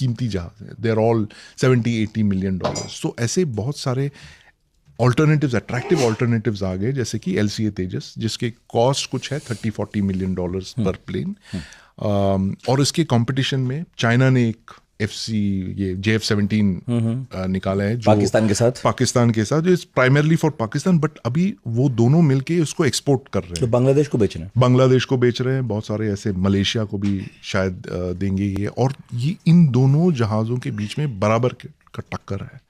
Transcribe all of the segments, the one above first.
कीमती जहाज हैं, दे आर ऑल $70-80 मिलियन। तो ऐसे बहुत सारे ऑल्टरनेटिव्स, अट्रैक्टिव ऑल्टरनेटिव्स आ गए, जैसे कि LCA तेजस, जिसके कॉस्ट कुछ है $30-40 मिलियन पर प्लेन। और इसके कंपटीशन में चाइना ने एक ये JF-17 निकाला है, जो पाकिस्तान के साथ, जो is primarily for Pakistan, but अभी वो दोनों मिलके उसको एक्सपोर्ट कर रहे हैं। तो बांग्लादेश को बेच रहे हैं, बांग्लादेश को बेच रहे हैं, बहुत सारे ऐसे, मलेशिया को भी शायद देंगे ये। और ये इन दोनों जहाज़ों के बीच में बराबर का टक्कर है,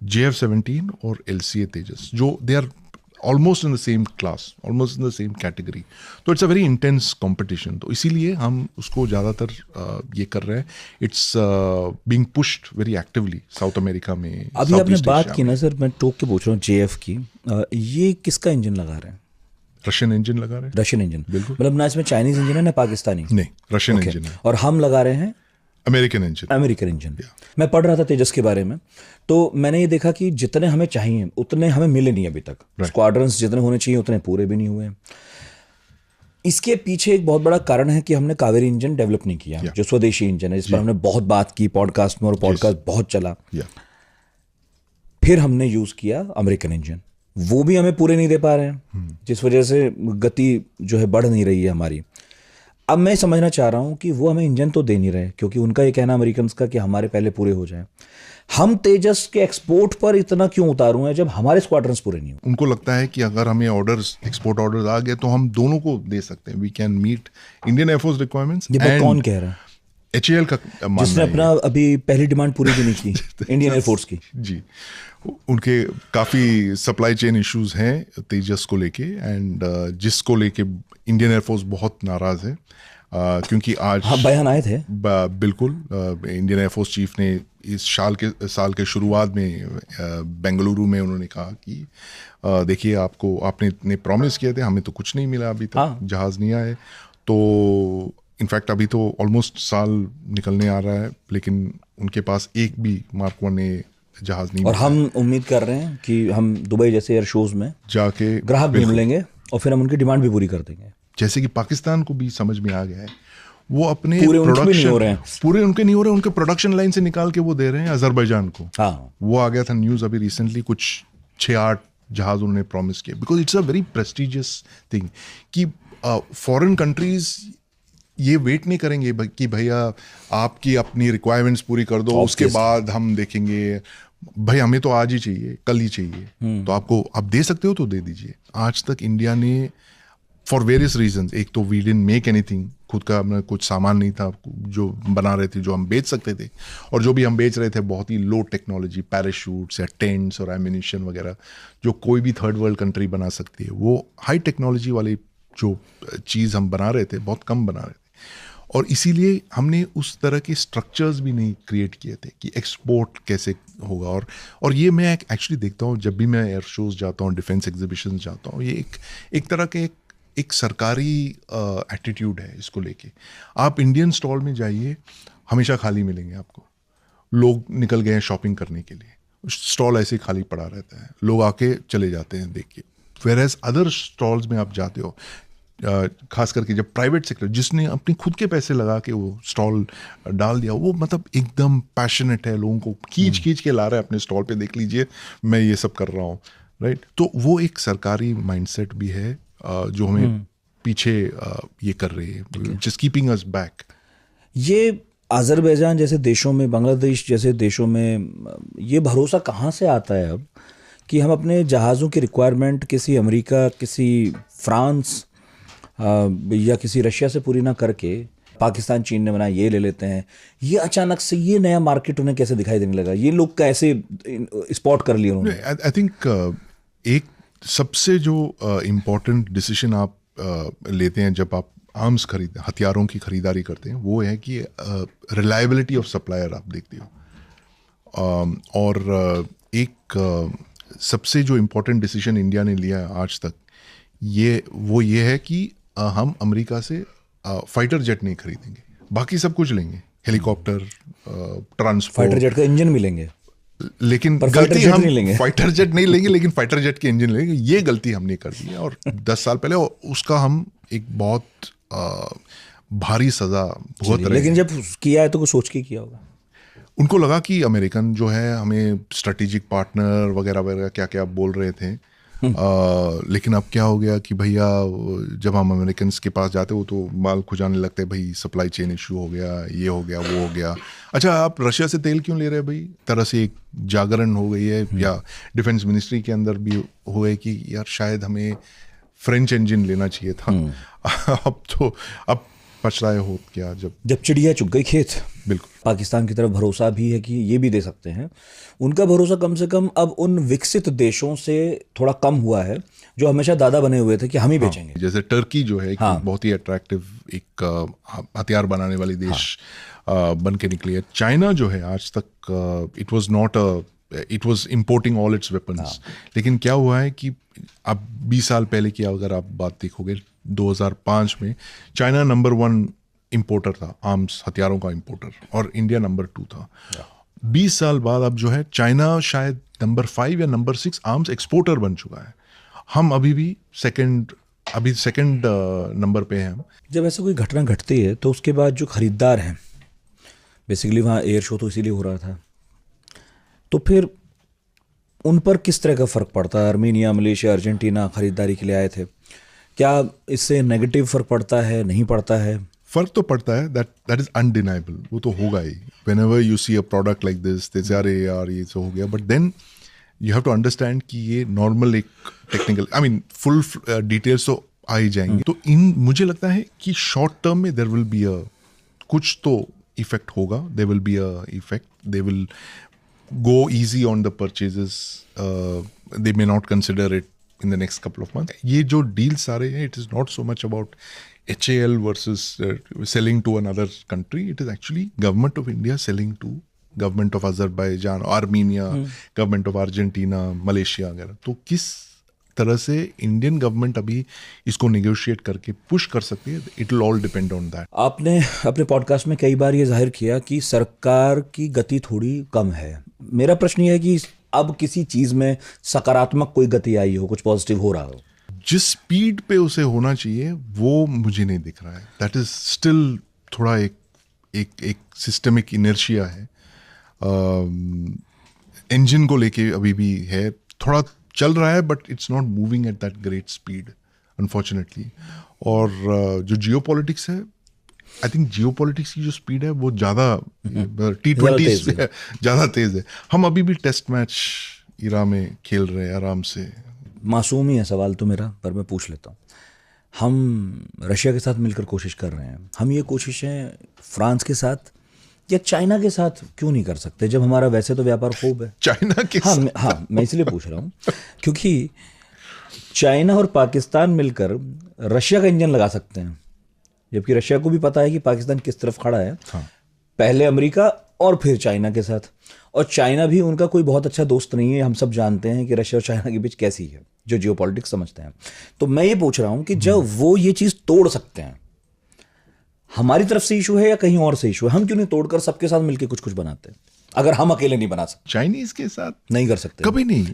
JF-17 और LCA तेजस, जो they are almost in the same class, almost in the same category. तो it's a very intense competition. तो इसीलिए हम उसको ज़्यादातर ये कर रहे हैं। It's being pushed very actively South America में। अभी आपने बात की ना सर, मैं टोक के पूछ रहा हूँ JF की, ये किसका इंजन लगा रहे हैं? रशियन इंजन लगा रहे हैं। रशियन इंजन, बिल्कुल। मतलब ना इसमें चाइनीज इंजन है ना पाकिस्तानी? नहीं, रशियन इंजन है। और हम लगा रहे हैं अमेरिकन इंजन। मैं पढ़ रहा था तेजस के बारे में, तो मैंने ये देखा कि जितने हमें चाहिए उतने हमें मिले नहीं अभी तक। स्क्वाड्रंस जितने होने चाहिए उतने पूरे भी नहीं हुए। इसके पीछे एक बहुत बड़ा कारण है कि हमने कावेरी इंजन डेवलप नहीं किया, जो स्वदेशी इंजन है, इस पर हमने बहुत बात की पॉडकास्ट में, और पॉडकास्ट बहुत चला। फिर हमने यूज किया अमेरिकन इंजन, वो भी हमें पूरे नहीं दे पा रहे हैं, जिस वजह से गति जो है बढ़ नहीं रही है हमारी। अब मैं समझना चाह रहा हूं कि वो हमें इंजन तो दे नहीं रहे, क्योंकि उनका ये कहना अमेरिकन का कि हमारे पहले पूरे हो जाएं। हम तेजस के एक्सपोर्ट पर इतना क्यों उतारू हैं जब हमारे स्क्वाड्रंस पूरे नहीं हो? उनको लगता है कि अगर हमें ऑर्डर्स, एक्सपोर्ट ऑर्डर्स आ गए तो हम दोनों को दे सकते हैं, we can meet Indian air force requirements. ये बात कौन कह रहा है? HAL का, जिसने अपना अभी पहली डिमांड पूरी भी नहीं की इंडियन एयरफोर्स की। जी, उनके काफ़ी सप्लाई चेन इश्यूज हैं तेजस को लेके, एंड जिसको लेके इंडियन एयरफोर्स बहुत नाराज़ है, क्योंकि आज बयान आए थे। बिल्कुल, इंडियन एयरफोर्स चीफ ने इस साल के शुरुआत में बेंगलुरु में उन्होंने कहा कि देखिए, आपने इतने प्रॉमिस किए थे, हमें तो कुछ नहीं मिला अभी तक, जहाज़ नहीं आए। तो इनफैक्ट अभी तो ऑलमोस्ट साल निकलने आ रहा है, लेकिन उनके पास एक भी मार्क 1A जहाज़ नहीं। और हम उम्मीद कर रहे हैं कि हम दुबई जैसे एयर शोज में जाके ग्राहक ढूंढ लेंगे और फिर हम उनकी डिमांड भी पूरी कर देंगे। जैसे कि पाकिस्तान को भी समझ में आ गया है, वो अपने पूरे प्रोडक्शन पूरे उनके नहीं हो रहे, उनके प्रोडक्शन लाइन से निकाल के वो दे रहे हैं अजरबैजान को। वो आ गया था न्यूज़ अभी रिसेंटली, कुछ 6-8 जहाज उन्होंने प्रॉमिस किए, because it's a very prestigious thing कि फॉरेन कंट्रीज ये वेट नहीं करेंगे कि भैया आपकी अपनी रिक्वायरमेंट्स पूरी कर दो, उसके बाद हम देखेंगे। भाई हमें तो आज ही चाहिए, कल ही चाहिए, तो आप दे सकते हो तो दे दीजिए। आज तक इंडिया ने फॉर वेरियस रीजंस, एक तो वी डिडंट मेक एनीथिंग, खुद का अपना कुछ सामान नहीं था जो बना रहे थे, जो हम बेच सकते थे, और जो भी हम बेच रहे थे बहुत ही लो टेक्नोलॉजी, पैराशूट्स या टेंट्स और एम्यूनिशन वगैरह, जो कोई भी थर्ड वर्ल्ड कंट्री बना सकती है। वो हाई टेक्नोलॉजी वाली जो चीज़ हम बना रहे थे, बहुत कम बना रहे थे, और इसीलिए हमने उस तरह के स्ट्रक्चर्स भी नहीं क्रिएट किए थे कि एक्सपोर्ट कैसे होगा। और ये मैं एक्चुअली देखता हूँ जब भी मैं एयर शोज जाता हूँ, डिफेंस एग्जीबिशन जाता हूँ, ये एक तरह के एक सरकारी एटीट्यूड है इसको लेके। आप इंडियन स्टॉल में जाइए, हमेशा खाली मिलेंगे आपको, लोग निकल गए हैं शॉपिंग करने के लिए, स्टॉल ऐसे खाली पड़ा रहता है, लोग आके चले जाते हैं देख के। वेयर एज अदर स्टॉल्स में आप जाते हो, खास करके जब प्राइवेट सेक्टर, जिसने अपने खुद के पैसे लगा के वो स्टॉल डाल दिया, वो मतलब एकदम पैशनेट है, लोगों को खींच के ला रहा है अपने स्टॉल पे, देख लीजिए मैं ये सब कर रहा हूँ, राइट। तो वो एक सरकारी माइंडसेट भी है जो हमें पीछे ये कर रही है, जस्ट कीपिंग अस बैक। ये अजरबैजान जैसे देशों में, बांग्लादेश जैसे देशों में ये भरोसा कहाँ से आता है अब कि हम अपने जहाज़ों की रिक्वायरमेंट किसी अमेरिका, किसी फ्रांस या किसी रशिया से पूरी ना करके पाकिस्तान, चीन ने बनाया ये ले लेते हैं? ये अचानक से ये नया मार्केट उन्हें कैसे दिखाई देने लगा? ये लोग कैसे स्पॉट कर लिए उन्होंने? आई थिंक एक सबसे जो इम्पोर्टेंट डिसीजन आप लेते हैं जब आप आर्म्स हथियारों की खरीदारी करते हैं, वो है कि रिलायबिलिटी ऑफ सप्लायर आप देखते हो। और एक सबसे जो इम्पोर्टेंट डिसीजन इंडिया ने लिया है आज तक, ये है कि हम अमेरिका से फाइटर जेट नहीं खरीदेंगे, बाकी सब कुछ लेंगे, हेलीकॉप्टर, ट्रांसपोर्ट, फाइटर जेट का इंजन भी लेंगे, लेकिन गलती हम फाइटर जेट नहीं लेंगे, लेकिन फाइटर जेट के इंजन लेंगे। ये गलती हमने कर दी है, और 10 साल पहले उसका हम एक बहुत भारी सजा भुगत रहे हैं। लेकिन जब किया है तो कुछ सोच के किया होगा। उनको लगा कि अमेरिकन जो है हमें स्ट्रेटेजिक पार्टनर वगैरह वगैरह क्या क्या बोल रहे थे। लेकिन अब क्या हो गया कि भैया जब हम अमेरिकन के पास जाते हो तो माल खुजाने लगते हैं, भाई सप्लाई चेन इशू हो गया, ये हो गया, वो हो गया। अच्छा आप रशिया से तेल क्यों ले रहे हैं भाई? तरह से एक जागरण हो गई है, या डिफेंस मिनिस्ट्री के अंदर भी हो गए कि यार शायद हमें फ्रेंच इंजन लेना चाहिए था। अब पछताए हो क्या जब चिड़िया चुग गई खेत। बिल्कुल। पाकिस्तान की तरफ भरोसा भी है कि ये भी दे सकते हैं, उनका भरोसा कम से कम अब उन विकसित देशों से थोड़ा कम हुआ है जो हमेशा दादा बने हुए थे कि हम ही बेचेंगे। जैसे टर्की जो है बहुत ही अट्रैक्टिव एक हथियार बनाने वाली देश बन के निकली है। चाइना जो है आज तक it was importing all it's weapons. लेकिन क्या हुआ है कि अब 20 साल पहले की अगर आप बात देखोगे, 2005 में चाइना नंबर 1 इंपोर्टर था, आर्म्स हथियारों का इंपोर्टर, और इंडिया नंबर 2 था। 20 साल बाद अब जो है चाइना शायद नंबर 5 या नंबर 6 आर्म्स एक्सपोर्टर बन चुका है। हम अभी भी सेकंड नंबर पे हैं हम। जब ऐसा कोई घटना घटती है तो उसके बाद जो खरीदार हैं, बेसिकली वहाँ एयर शो तो इसीलिए हो रहा था, तो फिर उन पर किस तरह का फ़र्क पड़ता है? आर्मीनिया, मलेशिया, अर्जेंटीना खरीदारी के लिए आए थे, क्या इससे नेगेटिव फ़र्क पड़ता है, नहीं पड़ता है? फर्क तो पड़ता है, दैट इज अनडिनाइबल, वो तो होगा ही। Whenever you see a product like this, ते यार ये तो हो गया, but then you have to understand कि ये नॉर्मल एक टेक्निकल फुल डिटेल्स तो आ ही जाएंगे। तो मुझे लगता है कि शॉर्ट टर्म में देयर विल बी कुछ तो इफेक्ट होगा, there will be a effect, they will go easy on the purchases, they may not consider it in the next couple of months. ये जो deals सारे हैं, it is not so much about HAL versus selling to another country. It is actually government of India selling to government of Azerbaijan, Armenia, government of Argentina, Malaysia वगैरह। तो किस तरह से Indian government अभी इसको negotiate करके push कर सकती है, it will all depend on that. आपने अपने पॉडकास्ट में कई बार ये जाहिर किया कि सरकार की गति थोड़ी कम है। मेरा प्रश्न ये है कि अब किसी चीज में सकारात्मक कोई गति आई हो, कुछ पॉजिटिव हो रहा हो? जिस स्पीड पे उसे होना चाहिए वो मुझे नहीं दिख रहा है। दैट इज स्टिल थोड़ा एक सिस्टमिक इनर्शिया है। इंजन को लेके अभी भी है, थोड़ा चल रहा है, but it's not moving at that great speed unfortunately. और जो जियोपॉलिटिक्स है, आई थिंक जियोपॉलिटिक्स की जो स्पीड है वो ज़्यादा T20 से ज़्यादा तेज़ है। हम अभी भी टेस्ट मैच इरा में खेल रहे हैं आराम से। मासूम ही है सवाल तो मेरा, पर मैं पूछ लेता हूँ। हम रशिया के साथ मिलकर कोशिश कर रहे हैं, हम ये कोशिशें फ्रांस के साथ या चाइना के साथ क्यों नहीं कर सकते, जब हमारा वैसे तो व्यापार खूब है? चाइना के हाँ, मैं इसलिए पूछ रहा हूँ क्योंकि चाइना और पाकिस्तान मिलकर रशिया का इंजन लगा सकते हैं, जबकि रशिया को भी पता है कि पाकिस्तान किस तरफ खड़ा है। पहले अमेरिका और फिर चाइना के साथ, और चाइना भी उनका कोई बहुत अच्छा दोस्त नहीं है। हम सब जानते हैं कि रशिया और चाइना के बीच कैसी है, जो जियोपॉलिटिक्स समझते हैं। तो मैं ये पूछ रहा हूँ कि जब वो ये चीज़ तोड़ सकते हैं, हमारी तरफ से इशू है या कहीं और से इशू है? हम क्यों नहीं तोड़कर सबके साथ मिलकर कुछ कुछ बनाते हैं, अगर हम अकेले नहीं बना सकते? चाइनीज के साथ नहीं कर सकते, कभी नहीं।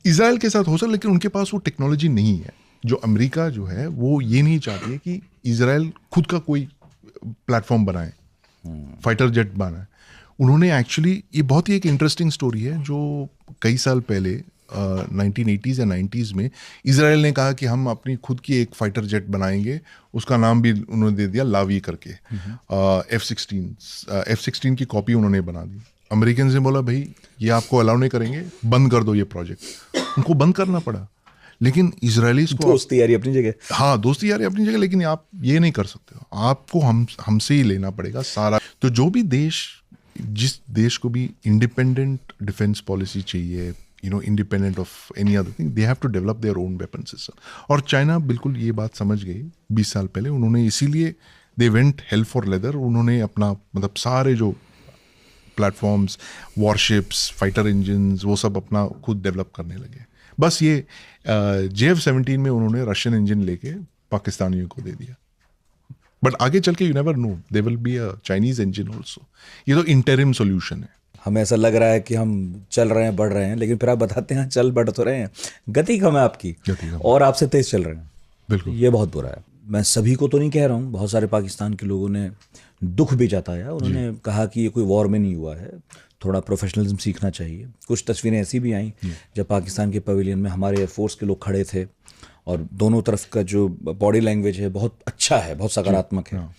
इजराइल के साथ हो सकता, लेकिन उनके पास वो टेक्नोलॉजी नहीं है। जो अमेरिका जो है वो ये नहीं चाहती है कि इजराइल खुद का कोई प्लेटफॉर्म बनाए, फाइटर जेट बनाए। उन्होंने एक्चुअली, ये बहुत ही एक इंटरेस्टिंग स्टोरी है, जो कई साल पहले 1980s या 90s में इजराइल ने कहा कि हम अपनी खुद की एक फाइटर जेट बनाएंगे। उसका नाम भी उन्होंने दे दिया लावी करके। F-16 की कॉपी उन्होंने बना दी। अमेरिकन ने बोला भाई ये आपको अलाउ नहीं करेंगे, बंद कर दो ये प्रोजेक्ट। उनको बंद करना पड़ा। लेकिन इजरायलीज को दोस्ती यारी अपनी जगह, हाँ दोस्ती यारी अपनी जगह, लेकिन आप ये नहीं कर सकते हो, आपको हमसे ही लेना पड़ेगा सारा। तो जो भी देश, जिस देश को भी इंडिपेंडेंट डिफेंस पॉलिसी चाहिए, independent of any other thing, they have to develop their own weapon system. और चाइना बिल्कुल ये बात समझ गई 20 साल पहले। उन्होंने इसीलिए they went hell for leather। उन्होंने अपना सारे जो प्लेटफॉर्म्स, वॉरशिप्स, फाइटर इंजन्स, वो सब अपना खुद डेवलप करने लगे। बस ये JF-17 में उन्होंने रशियन इंजन लेके पाकिस्तानियों को दे दिया। बट आगे चल के you never know, they will be a Chinese engine also. ये तो इंटरिम सोल्यूशन है। हमें ऐसा लग रहा है कि हम चल रहे हैं, बढ़ रहे हैं, लेकिन फिर आप बताते हैं चल बढ़ तो रहे हैं, गति कम है आपकी, और आपसे तेज चल रहे हैं। बिल्कुल, ये बहुत बुरा है। मैं सभी को तो नहीं कह रहा हूँ, बहुत सारे पाकिस्तान के लोगों ने दुख भी जताया। उन्होंने कहा कि ये कोई वॉर में नहीं हुआ है, थोड़ा प्रोफेशनलिज्म सीखना चाहिए। कुछ तस्वीरें ऐसी भी आई जब पाकिस्तान के पवेलियन में हमारे एयरफोर्स के लोग खड़े थे और दोनों तरफ का जो बॉडी लैंग्वेज है बहुत अच्छा है, बहुत सकारात्मक है।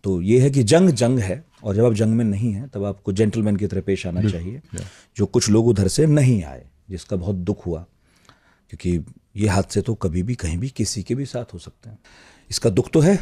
तो ये है कि जंग है, और जब आप जंग में नहीं हैं तब आपको जेंटलमैन की तरह पेश आना चाहिए, जो कुछ लोग उधर से नहीं आए, जिसका बहुत दुख हुआ, क्योंकि ये हादसे तो कभी भी कहीं भी किसी के भी साथ हो सकते हैं। इसका दुख तो है।